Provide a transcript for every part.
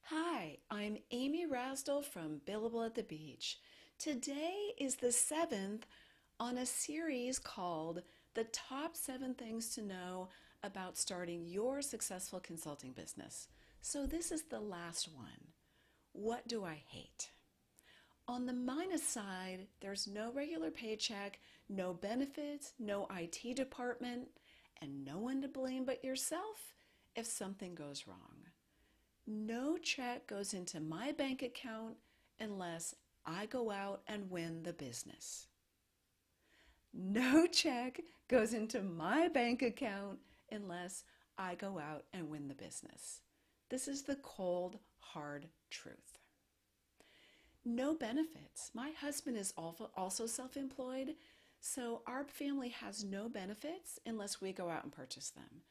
Hi, I'm Amy Rasdell from Billable at the Beach. Today is the seventh on a series called The Top 7 Things to Know About Starting Your Successful Consulting Business. So this is the last one. What do I hate? On the minus side, there's no regular paycheck, no benefits, no IT department, and no one to blame but yourself if something goes wrong. No check goes into my bank account unless I go out and win the business. No check goes into my bank account unless I go out and win the business. This is the cold, hard truth. No benefits. My husband is also self-employed, so our family has no benefits unless we go out and purchase them.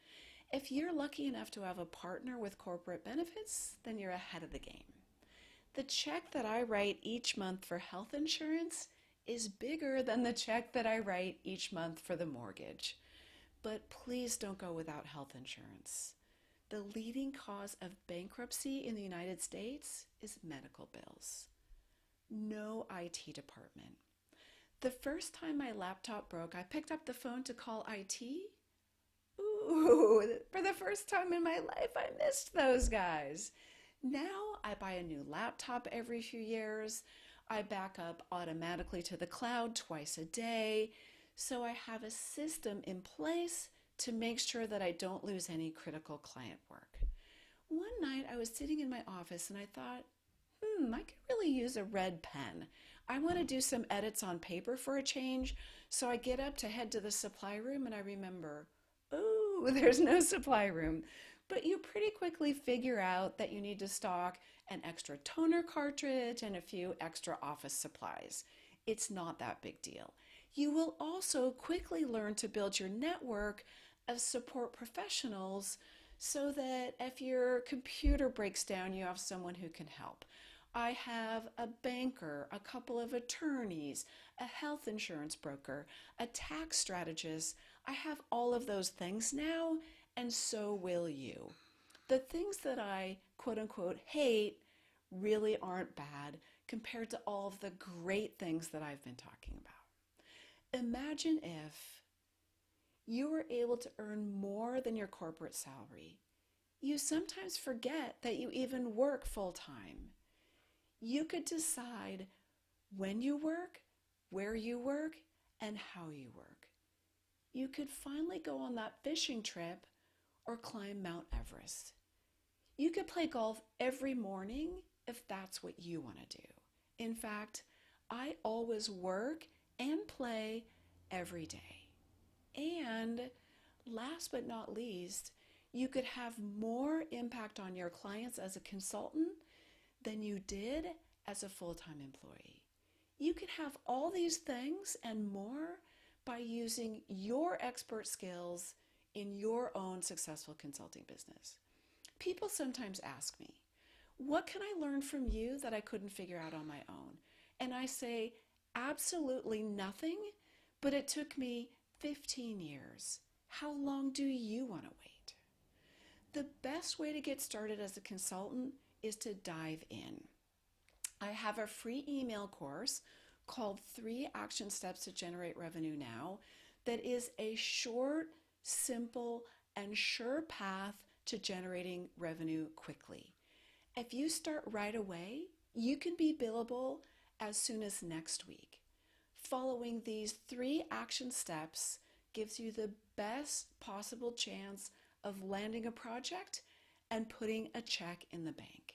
If you're lucky enough to have a partner with corporate benefits, then you're ahead of the game. The check that I write each month for health insurance is bigger than the check that I write each month for the mortgage. But please don't go without health insurance. The leading cause of bankruptcy in the United States is medical bills. No IT department. The first time my laptop broke, I picked up the phone to call IT. Ooh, for the first time in my life, I missed those guys. Now I buy a new laptop every few years. I back up automatically to the cloud twice a day. So I have a system in place to make sure that I don't lose any critical client work. One night I was sitting in my office and I thought, I could really use a red pen. I want to do some edits on paper for a change. So I get up to head to the supply room and I remember, oh, there's no supply room. But you pretty quickly figure out that you need to stock an extra toner cartridge and a few extra office supplies. It's not that big deal. You will also quickly learn to build your network of support professionals so that if your computer breaks down, you have someone who can help. I have a banker, a couple of attorneys, a health insurance broker, a tax strategist. I have all of those things now, and so will you. The things that I quote unquote hate really aren't bad compared to all of the great things that I've been talking about. Imagine if you were able to earn more than your corporate salary. You sometimes forget that you even work full time. You could decide when you work, where you work, and how you work. You could finally go on that fishing trip or climb Mount Everest. You could play golf every morning if that's what you want to do. In fact, I always work and play every day. And last but not least, you could have more impact on your clients as a consultant than you did as a full-time employee. You can have all these things and more by using your expert skills in your own successful consulting business. People sometimes ask me, what can I learn from you that I couldn't figure out on my own? And I say, absolutely nothing, but it took me 15 years. How long do you want to wait? The best way to get started as a consultant is to dive in. I have a free email course called 3 Action Steps to Generate Revenue Now that is a short, simple, and sure path to generating revenue quickly. If you start right away, you can be billable as soon as next week. Following these 3 action steps gives you the best possible chance of landing a project and putting a check in the bank.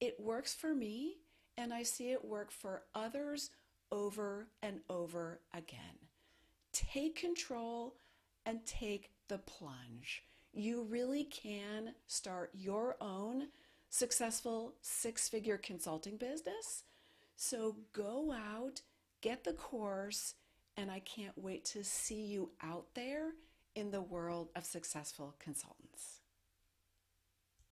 It works for me, and I see it work for others over and over again. Take control and take the plunge. You really can start your own successful 6-figure consulting business. So go out, get the course, and I can't wait to see you out there in the world of successful consultants.